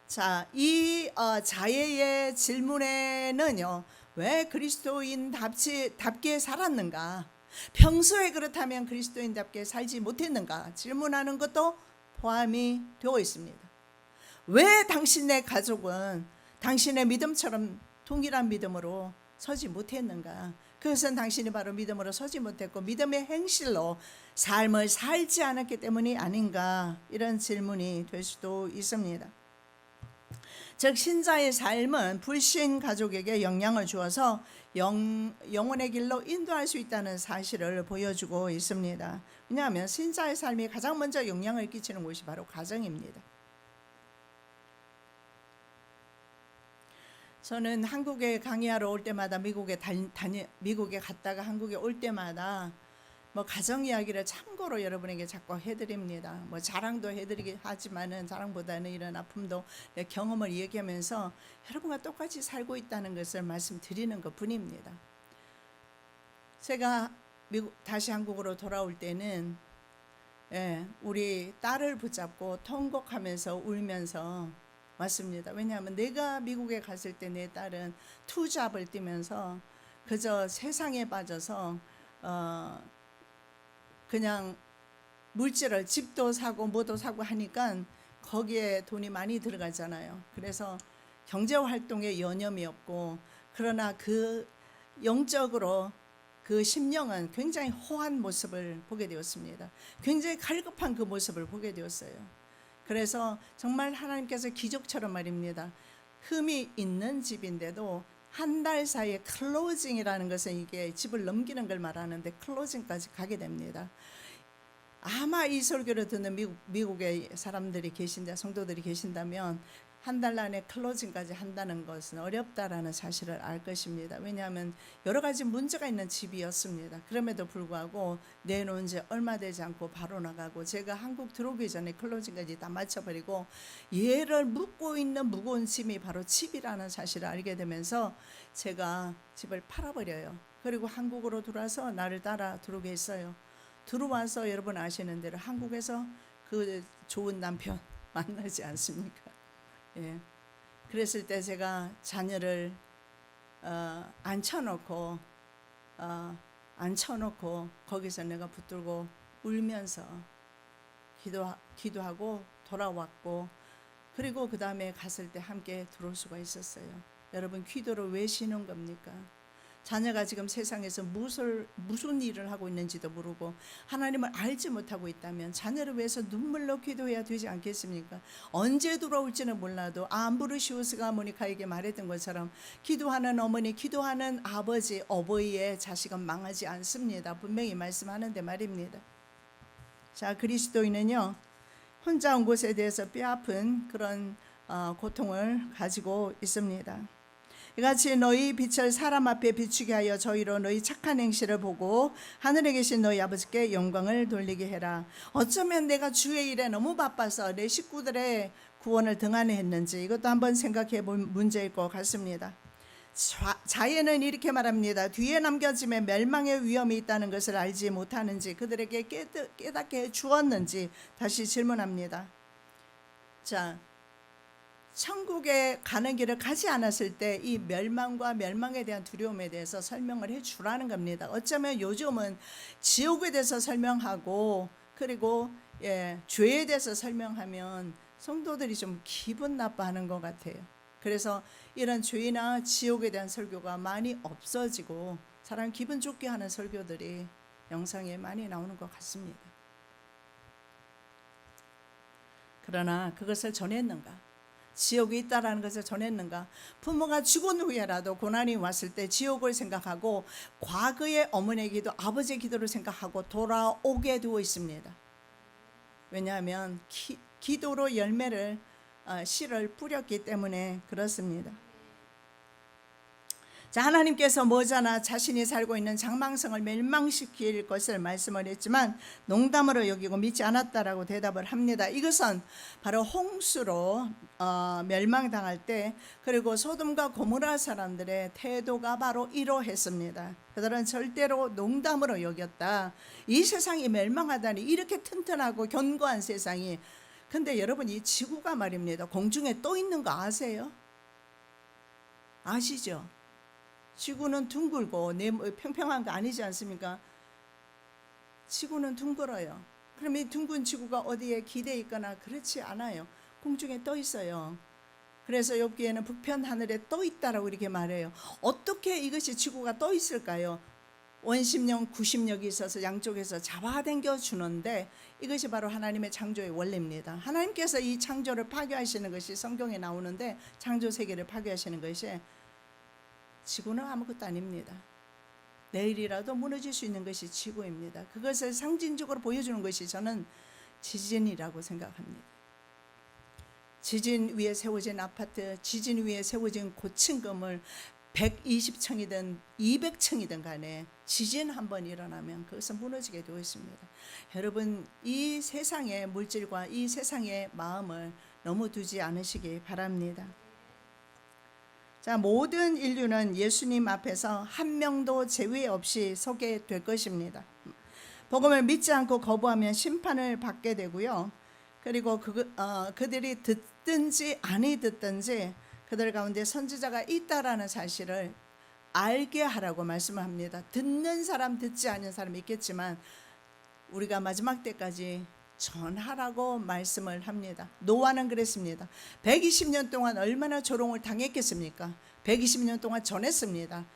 자, 이 자예의 질문에는요, 왜 그리스도인답게 살았는가? 평소에 그렇다면 그리스도인답게 살지 못했는가? 질문하는 것도 포함이 되어 있습니다. 왜 당신의 가족은 당신의 믿음처럼 동일한 믿음으로 서지 못했는가? 그것은 당신이 바로 믿음으로 서지 못했고 믿음의 행실로 삶을 살지 않았기 때문이 아닌가? 이런 질문이 될 수도 있습니다. 즉 신자의 삶은 불신 가족에게 영향을 주어서 영혼의 길로 인도할 수 있다는 사실을 보여주고 있습니다. 왜냐하면 신자의 삶이 가장 먼저 영향을 끼치는 곳이 바로 가정입니다. 저는 한국에 강의하러 올 때마다 미국에 갔다가 한국에 올 때마다 뭐 가정 이야기를 참고로 여러분에게 자꾸 해드립니다. 뭐 자랑도 해드리긴 하지만은 자랑보다는 이런 아픔도 내 경험을 얘기하면서 여러분과 똑같이 살고 있다는 것을 말씀드리는 것뿐입니다. 제가 다시 한국으로 돌아올 때는 우리 딸을 붙잡고 통곡하면서 울면서 왔습니다. 왜냐하면 내가 미국에 갔을 때 내 딸은 투잡을 뛰면서 그저 세상에 빠져서 그냥 물질을 집도 사고 뭐도 사고 하니까 거기에 돈이 많이 들어가잖아요. 그래서 경제활동에 여념이 없고, 그러나 그 영적으로 그 심령은 굉장히 호한 모습을 보게 되었습니다. 굉장히 갈급한 그 모습을 보게 되었어요. 그래서 정말 하나님께서 기적처럼 말입니다. 흠이 있는 집인데도 한 달 사이에 클로징이라는 것은 이게 집을 넘기는 걸 말하는데 클로징까지 가게 됩니다. 아마 이 설교를 듣는 미국의 사람들이 계신다, 성도들이 계신다면 한 달 안에 클로징까지 한다는 것은 어렵다라는 사실을 알 것입니다. 왜냐하면 여러 가지 문제가 있는 집이었습니다. 그럼에도 불구하고 내놓은 지 얼마 되지 않고 바로 나가고, 제가 한국 들어오기 전에 클로징까지 다 마쳐버리고 얘를 묶고 있는 무거운 짐이 바로 집이라는 사실을 알게 되면서 제가 집을 팔아버려요. 그리고 한국으로 들어와서 나를 따라 들어오게 했어요. 들어와서 여러분 아시는 대로 한국에서 그 좋은 남편 만나지 않습니까? 그랬을 때 제가 자녀를 앉혀놓고 거기서 내가 붙들고 울면서 기도하고 돌아왔고, 그리고 그 다음에 갔을 때 함께 들어올 수가 있었어요. 여러분, 기도를 왜 쉬는 겁니까? 자녀가 지금 세상에서 무슨 일을 하고 있는지도 모르고 하나님을 알지 못하고 있다면 자녀를 위해서 눈물로 기도해야 되지 않겠습니까? 언제 돌아올지는 몰라도 암브루시우스가 모니카에게 말했던 것처럼 기도하는 어머니, 기도하는 아버지, 어버이의 자식은 망하지 않습니다. 분명히 말씀하는데 말입니다. 자, 그리스도인은요, 혼자 온 곳에 대해서 뼈아픈 그런 고통을 가지고 있습니다. 이같이 너희 빛을 사람 앞에 비추게 하여 저희로 너희 착한 행실을 보고 하늘에 계신 너희 아버지께 영광을 돌리게 해라. 어쩌면 내가 주의 일에 너무 바빠서 내 식구들의 구원을 등한했는지, 이것도 한번 생각해 볼 문제일 것 같습니다. 자예는 이렇게 말합니다. 뒤에 남겨짐에 멸망의 위험이 있다는 것을 알지 못하는지, 그들에게 깨닫게 해 주었는지 다시 질문합니다. 자, 천국에 가는 길을 가지 않았을 때 이 멸망과 멸망에 대한 두려움에 대해서 설명을 해 주라는 겁니다. 어쩌면 요즘은 지옥에 대해서 설명하고, 그리고 죄에 대해서 설명하면 성도들이 좀 기분 나빠하는 것 같아요. 그래서 이런 죄나 지옥에 대한 설교가 많이 없어지고 사람 기분 좋게 하는 설교들이 영상에 많이 나오는 것 같습니다. 그러나 그것을 전했는가? 지옥이 있다라는 것을 전했는가? 부모가 죽은 후에라도 고난이 왔을 때 지옥을 생각하고 과거의 어머니의 기도, 아버지의 기도를 생각하고 돌아오게 되어 있습니다. 왜냐하면 기도로 씨를 뿌렸기 때문에 그렇습니다. 자, 하나님께서 머지않아 자신이 살고 있는 장망성을 멸망시킬 것을 말씀을 했지만 농담으로 여기고 믿지 않았다라고 대답을 합니다. 이것은 바로 홍수로 멸망당할 때, 그리고 소돔과 고모라 사람들의 태도가 바로 이러했습니다. 그들은 절대로 농담으로 여겼다. 이 세상이 멸망하다니, 이렇게 튼튼하고 견고한 세상이. 근데 여러분, 이 지구가 말입니다, 공중에 떠 있는 거 아세요? 아시죠? 지구는 둥글고 평평한 거 아니지 않습니까? 지구는 둥글어요. 그럼 이 둥근 지구가 어디에 기대 있거나 그렇지 않아요. 공중에 떠 있어요. 그래서 욥기에는 북편 하늘에 떠 있다라고 이렇게 말해요. 어떻게 이것이 지구가 떠 있을까요? 원심력, 구심력이 있어서 양쪽에서 잡아당겨 주는데 이것이 바로 하나님의 창조의 원리입니다. 하나님께서 이 창조를 파괴하시는 것이 성경에 나오는데 창조 세계를 파괴하시는 것이 지구는 아무것도 아닙니다. 내일이라도 무너질 수 있는 것이 지구입니다. 그것을 상징적으로 보여주는 것이 저는 지진이라고 생각합니다. 지진 위에 세워진 아파트, 지진 위에 세워진 고층 건물 120층이든 200층이든 간에 지진 한번 일어나면 그것은 무너지게 되어 있습니다. 여러분, 이 세상의 물질과 이 세상의 마음을 너무 두지 않으시기 바랍니다. 자, 모든 인류는 예수님 앞에서 한 명도 제외 없이 서게 될 것입니다. 복음을 믿지 않고 거부하면 심판을 받게 되고요. 그리고 그들이 듣든지 아니 듣든지 그들 가운데 선지자가 있다라는 사실을 알게 하라고 말씀을 합니다. 듣는 사람, 듣지 않는 사람이 있겠지만 우리가 마지막 때까지 전하라고 말씀을 합니다. 노아는 그랬습니다. 120년 동안 얼마나 조롱을 당했겠습니까? 120년 동안 전했습니다.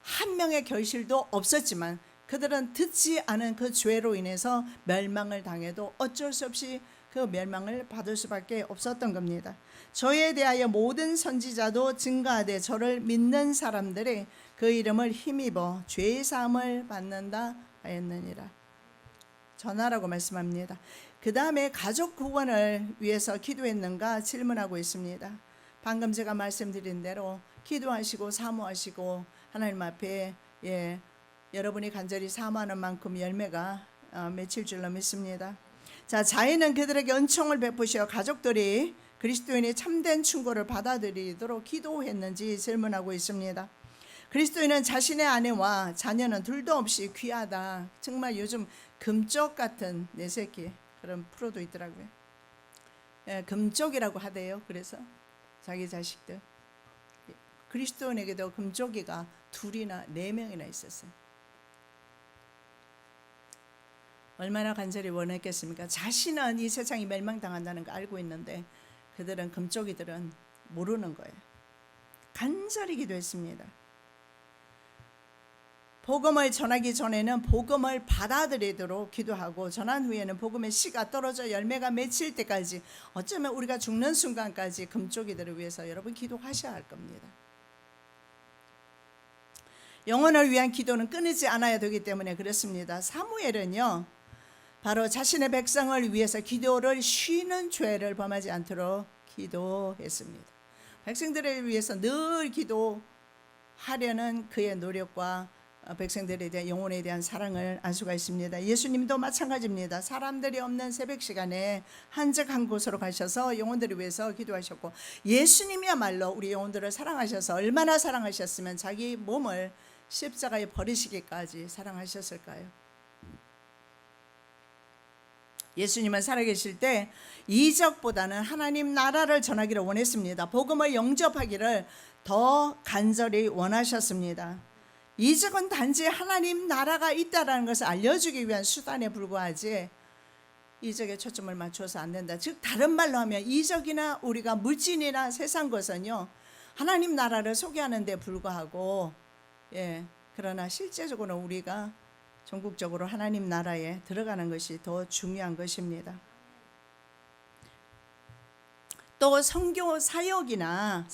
한 명의 결실도 없었지만 그들은 듣지 않은 그 죄로 인해서 멸망을 당해도 어쩔 수 없이 그 멸망을 받을 수밖에 없었던 겁니다. 저에 대하여 모든 선지자도 증거하되 저를 믿는 사람들이 그 이름을 힘입어 죄 사함을 받는다 하였느니라. 전하라고 말씀합니다. 그 다음에 가족 구원을 위해서 기도했는가 질문하고 있습니다. 방금 제가 말씀드린 대로 기도하시고 사모하시고 하나님 앞에 여러분이 간절히 사모하는 만큼 열매가 맺힐 줄로 믿습니다. 자, 자인은 그들에게 은총을 베푸시어 가족들이 그리스도인의 참된 충고를 받아들이도록 기도했는지 질문하고 있습니다. 그리스도인은 자신의 아내와 자녀는 둘도 없이 귀하다. 정말 요즘 금쪽 같은 내 새끼 그런 프로도 있더라고요. 금쪽이라고 하대요. 그래서 자기 자식들 그리스도인에게도 금쪽이가 2이나 4명이나 있었어요. 얼마나 간절히 원했겠습니까? 자신은 이 세상이 멸망당한다는 거 알고 있는데 그들은 금쪽이들은 모르는 거예요. 간절히 기도했습니다. 복음을 전하기 전에는 복음을 받아들이도록 기도하고 전한 후에는 복음의 씨가 떨어져 열매가 맺힐 때까지 어쩌면 우리가 죽는 순간까지 금쪽이들을 위해서 여러분 기도하셔야 할 겁니다. 영혼을 위한 기도는 끊이지 않아야 되기 때문에 그렇습니다. 사무엘은요 바로 자신의 백성을 위해서 기도를 쉬는 죄를 범하지 않도록 기도했습니다. 백성들을 위해서 늘 기도하려는 그의 노력과 백성들에 대한 영혼에 대한 사랑을 알 수가 있습니다. 예수님도 마찬가지입니다. 사람들이 없는 새벽 시간에 한적한 곳으로 가셔서 영혼들을 위해서 기도하셨고 예수님이야말로 우리 영혼들을 사랑하셔서 얼마나 사랑하셨으면 자기 몸을 십자가에 버리시기까지 사랑하셨을까요? 예수님은 살아계실 때 이적보다는 하나님 나라를 전하기를 원했습니다. 복음을 영접하기를 더 간절히 원하셨습니다. 이적은 단지 하나님 나라가 있다는 것을 알려주기 위한 수단에 불과하지 이적에 초점을 맞춰서 안 된다. 즉 다른 말로 하면 이적이나 우리가 물질이나 세상 것은요 하나님 나라를 소개하는 데 불과하고 그러나 실제적으로 우리가 전국적으로 하나님 나라에 들어가는 것이 더 중요한 것입니다. 또 선교 사역지나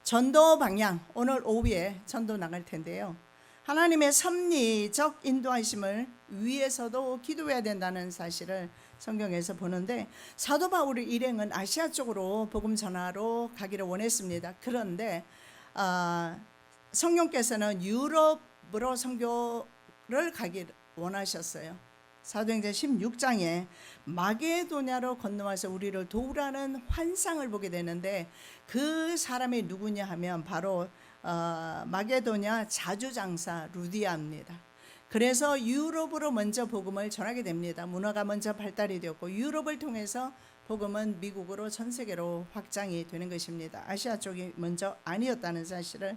전도 방향, 오늘 오후에 전도 나갈 텐데요. 하나님의 섭리적 인도하심을 위해서도 기도해야 된다는 사실을 성경에서 보는데 사도 바울의 일행은 아시아 쪽으로 복음 전하러 가기를 원했습니다. 그런데 성령께서는 유럽으로 선교를 가기를 원하셨어요. 사도행전 16장에 마게도냐로 건너와서 우리를 도우라는 환상을 보게 되는데 그 사람이 누구냐 하면 바로 마게도냐 자주장사 루디아입니다. 그래서 유럽으로 먼저 복음을 전하게 됩니다. 문화가 먼저 발달이 되었고 유럽을 통해서 복음은 미국으로 전 세계로 확장이 되는 것입니다. 아시아 쪽이 먼저 아니었다는 사실을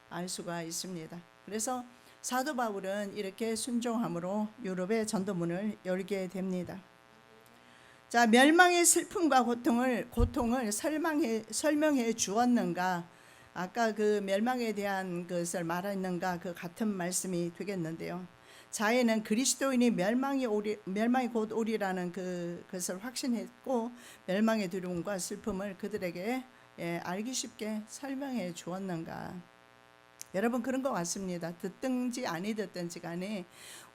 알 수가 있습니다. 그래서 사도 바울은 이렇게 순종함으로 유럽의 전도문을 열게 됩니다. 자, 멸망의 슬픔과 고통을 설명해 주었는가? 아까 그 멸망에 대한 것을 말했는가 그 같은 말씀이 되겠는데요. 자해는 그리스도인이 멸망이 곧 오리라는 그것을 확신했고 멸망의 두려움과 슬픔을 그들에게 알기 쉽게 설명해 주었는가. 여러분 그런 것 같습니다. 듣든지 아니 듣든지 간에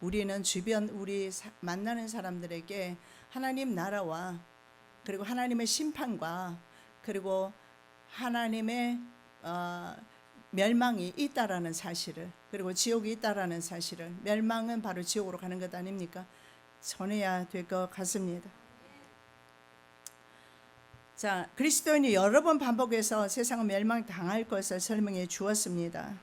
우리는 주변 우리 만나는 사람들에게 하나님 나라와 그리고 하나님의 심판과 그리고 하나님의 멸망이 있다라는 사실을 그리고 지옥이 있다라는 사실을 멸망은 바로 지옥으로 가는 것 아닙니까? 전해야 될 것 같습니다. 자, 그리스도인이 여러 번 반복해서 세상은 멸망당할 것을 설명해 주었습니다.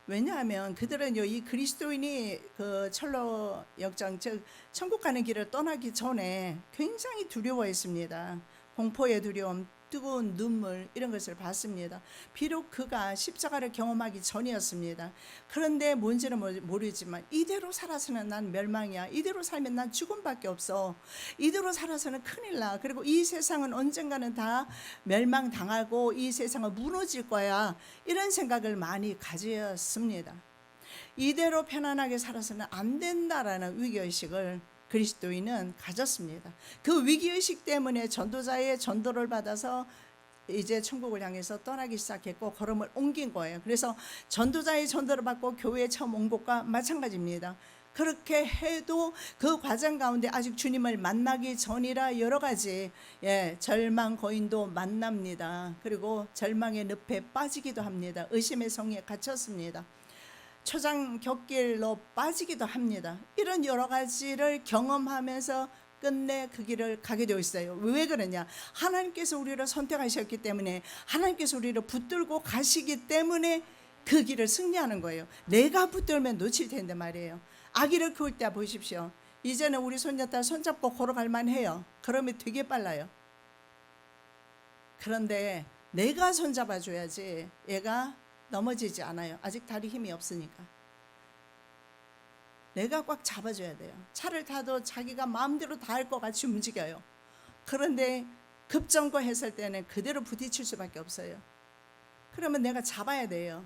왜냐하면 그들은요, 이 그리스도인이 그 철로 역정, 즉 천국 가는 길을 떠나기 전에 굉장히 두려워했습니다. 공포의 두려움, 뜨거운 눈물 이런 것을 봤습니다. 비록 그가 십자가를 경험하기 전이었습니다. 그런데 뭔지는 모르지만 이대로 살아서는 난 멸망이야. 이대로 살면 난 죽음밖에 없어. 이대로 살아서는 큰일 나. 그리고 이 세상은 언젠가는 다 멸망당하고 이 세상은 무너질 거야. 이런 생각을 많이 가졌습니다. 이대로 편안하게 살아서는 안 된다라는 위기의식을 그리스도인은 가졌습니다. 그 위기의식 때문에 전도자의 전도를 받아서 이제 천국을 향해서 떠나기 시작했고 걸음을 옮긴 거예요. 그래서 전도자의 전도를 받고 교회에 처음 온 것과 마찬가지입니다. 그렇게 해도 그 과정 가운데 아직 주님을 만나기 전이라 여러 가지 절망 고인도 만납니다. 그리고 절망의 늪에 빠지기도 합니다. 의심의 성에 갇혔습니다. 초장곁길로 빠지기도 합니다. 이런 여러 가지를 경험하면서 끝내 그 길을 가게 되어 있어요. 왜 그러냐? 하나님께서 우리를 선택하셨기 때문에, 하나님께서 우리를 붙들고 가시기 때문에 그 길을 승리하는 거예요. 내가 붙들면 놓칠 텐데 말이에요. 아기를 키울 때 보십시오. 이제는 우리 손녀딸 손잡고 걸어갈 만해요. 그러면 되게 빨라요. 그런데 내가 손잡아줘야지 얘가 넘어지지 않아요. 아직 다리 힘이 없으니까. 내가 꽉 잡아줘야 돼요. 차를 타도 자기가 마음대로 다 할 것 같이 움직여요. 그런데 급정거했을 때는 그대로 부딪힐 수밖에 없어요. 그러면 내가 잡아야 돼요.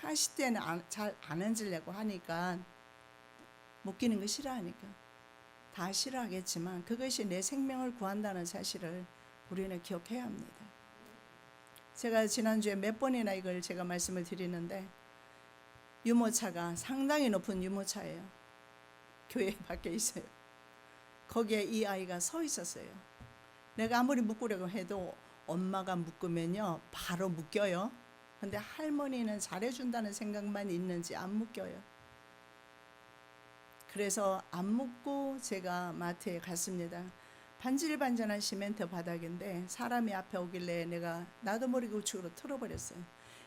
가실 때는 잘 안 앉으려고 하니까, 묶이는 거 싫어하니까. 다 싫어하겠지만 그것이 내 생명을 구한다는 사실을 우리는 기억해야 합니다. 제가 지난주에 몇 번이나 이걸 제가 말씀을 드리는데, 유모차가 상당히 높은 유모차예요. 교회 밖에 있어요. 거기에 이 아이가 서 있었어요. 내가 아무리 묶으려고 해도 엄마가 묶으면요 바로 묶여요. 근데 할머니는 잘해준다는 생각만 있는지 안 묶여요. 그래서 안 묶고 제가 마트에 갔습니다. 반질반질한 시멘트 바닥인데 사람이 앞에 오길래 내가 나도 모르게 우측으로 틀어버렸어요.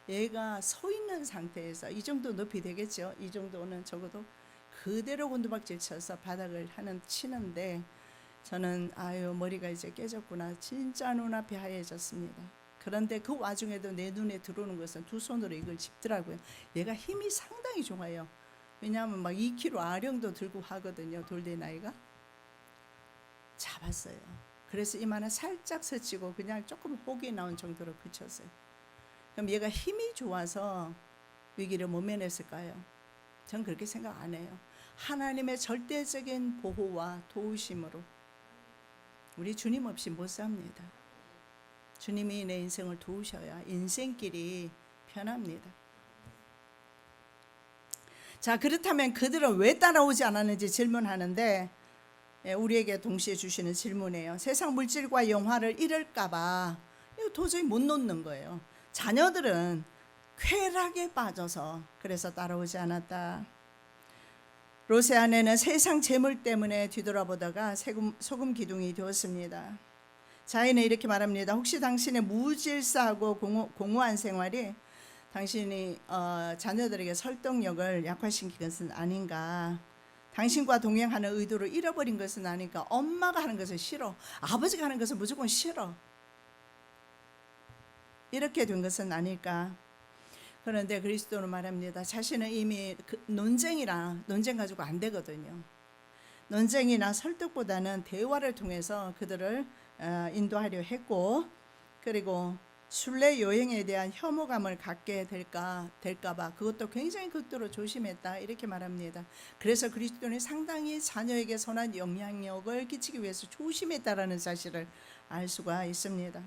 얘가 서 있는 상태에서 이 정도 높이 되겠죠. 이 정도는 적어도 그대로 곤두박질 쳐서 바닥을 치는데 저는 아유 머리가 이제 깨졌구나. 진짜 눈앞이 하얘졌습니다. 그런데 그 와중에도 내 눈에 들어오는 것은 두 손으로 이걸 짚더라고요. 얘가 힘이 상당히 좋아요. 왜냐하면 막 2kg 아령도 들고 하거든요. 돌대 나이가. 잡았어요. 그래서 이마는 살짝 스치고 그냥 조금 혹이 나온 정도로 그쳤어요. 그럼 얘가 힘이 좋아서 위기를 못 면했을까요? 전 그렇게 생각 안 해요. 하나님의 절대적인 보호와 도우심으로 우리 주님 없이 못 삽니다. 주님이 내 인생을 도우셔야 인생길이 편합니다. 자, 그렇다면 그들은 왜 따라오지 않았는지 질문하는데, 우리에게 동시에 주시는 질문이에요. 세상 물질과 영화를 잃을까봐 이거 도저히 못 놓는 거예요. 자녀들은 쾌락에 빠져서 그래서 따라오지 않았다. 롯의 아내는 세상 재물 때문에 뒤돌아보다가 소금 기둥이 되었습니다. 자인은 이렇게 말합니다. 혹시 당신의 무질서하고 공허한 생활이 당신이 자녀들에게 설득력을 약화시킨 것은 아닌가. 당신과 동행하는 의도를 잃어버린 것은 아닌가. 엄마가 하는 것은 싫어. 아버지가 하는 것은 무조건 싫어. 이렇게 된 것은 아닐까. 그런데 그리스도는 말합니다. 자신은 이미 논쟁 가지고 안 되거든요. 논쟁이나 설득보다는 대화를 통해서 그들을 인도하려 했고, 그리고 순례 여행에 대한 혐오감을 갖게 될까봐 그것도 굉장히 극도로 조심했다 이렇게 말합니다. 그래서 그리스도는 상당히 자녀에게 선한 영향력을 끼치기 위해서 조심했다라는 사실을 알 수가 있습니다.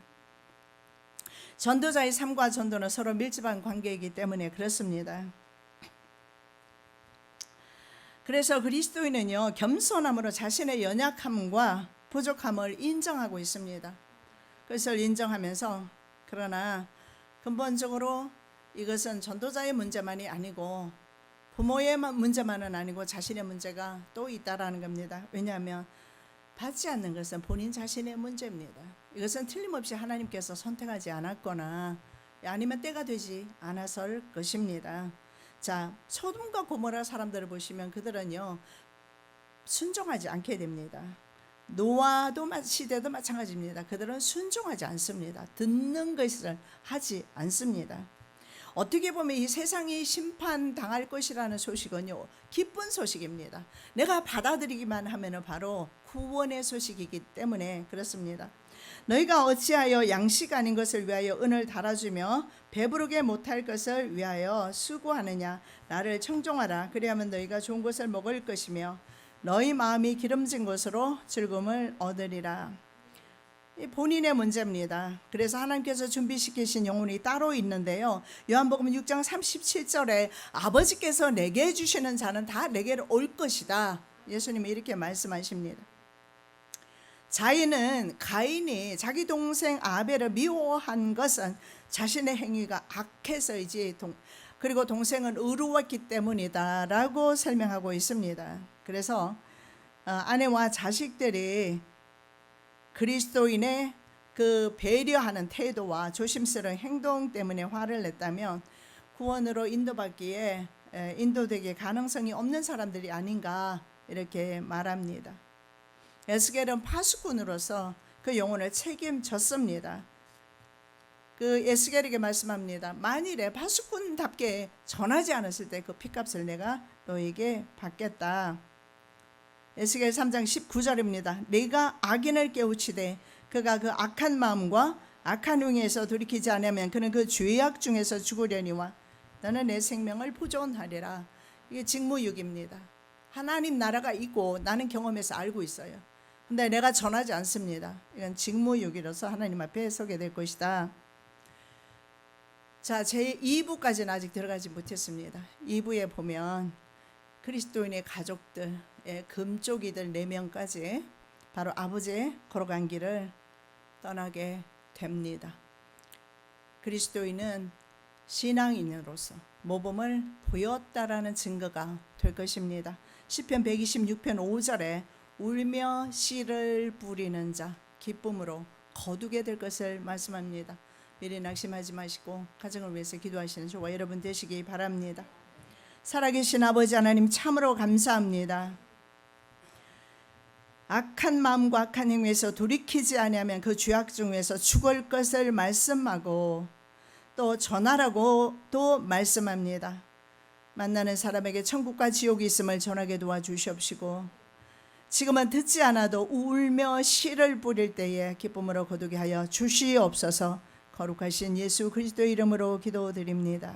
전도자의 삶과 전도는 서로 밀접한 관계이기 때문에 그렇습니다. 그래서 그리스도인은요, 겸손함으로 자신의 연약함과 부족함을 인정하고 있습니다. 그것을 인정하면서 그러나 근본적으로 이것은 전도자의 문제만이 아니고 부모의 문제만은 아니고 자신의 문제가 또 있다라는 겁니다. 왜냐하면 받지 않는 것은 본인 자신의 문제입니다. 이것은 틀림없이 하나님께서 선택하지 않았거나 아니면 때가 되지 않았을 것입니다. 자, 소돔과 고모라 사람들을 보시면 그들은요 순종하지 않게 됩니다. 노아도 시대도 마찬가지입니다. 그들은 순종하지 않습니다. 듣는 것을 하지 않습니다. 어떻게 보면 이 세상이 심판당할 것이라는 소식은요 기쁜 소식입니다. 내가 받아들이기만 하면 바로 구원의 소식이기 때문에 그렇습니다. 너희가 어찌하여 양식 아닌 것을 위하여 은을 달아주며 배부르게 못할 것을 위하여 수고하느냐. 나를 청종하라. 그리하면 너희가 좋은 것을 먹을 것이며 너희 마음이 기름진 것으로 즐거움을 얻으리라. 본인의 문제입니다. 그래서 하나님께서 준비시키신 영혼이 따로 있는데요, 요한복음 6장 37절에 아버지께서 내게 주시는 자는 다 내게로 올 것이다, 예수님이 이렇게 말씀하십니다. 자인은 가인이 자기 동생 아벨을 미워한 것은 자신의 행위가 악해서이지 그리고 동생은 의로웠기 때문이다 라고 설명하고 있습니다. 그래서 아내와 자식들이 그리스도인의 그 배려하는 태도와 조심스러운 행동 때문에 화를 냈다면 구원으로 인도되기에 가능성이 없는 사람들이 아닌가 이렇게 말합니다. 에스겔은 파수꾼으로서 그 영혼을 책임졌습니다. 그 에스겔에게 말씀합니다. 만일에 파수꾼답게 전하지 않았을 때 그 핏값을 내가 너에게 받겠다. 에스겔 3장 19절입니다. 내가 악인을 깨우치되 그가 그 악한 마음과 악한 행위에서 돌이키지 않으면 그는 그 죄악 중에서 죽으려니와 너는 내 생명을 보존하리라. 이게 직무유기입니다. 하나님 나라가 있고 나는 경험해서 알고 있어요. 근데 내가 전하지 않습니다. 이건 직무유기로서 하나님 앞에 서게 될 것이다. 자, 제 2부까지는 아직 들어가지 못했습니다. 2부에 보면 그리스도인의 가족들, 금쪽이들 4명까지 바로 아버지의 걸어간 길을 떠나게 됩니다. 그리스도인은 신앙인으로서 모범을 보였다라는 증거가 될 것입니다. 시편 126편 5절에 울며 씨를 뿌리는 자 기쁨으로 거두게 될 것을 말씀합니다. 미리 낙심하지 마시고 가정을 위해서 기도하시는 저와 여러분 되시기 바랍니다. 살아계신 아버지 하나님, 참으로 감사합니다. 악한 마음과 악한 행위에서 돌이키지 아니하면 그 죄악 중에서 죽을 것을 말씀하고 또 전하라고 또 말씀합니다. 만나는 사람에게 천국과 지옥이 있음을 전하게 도와주시옵시고 지금은 듣지 않아도 울며 씨를 뿌릴 때에 기쁨으로 거두게 하여 주시옵소서. 거룩하신 예수 그리스도의 이름으로 기도드립니다.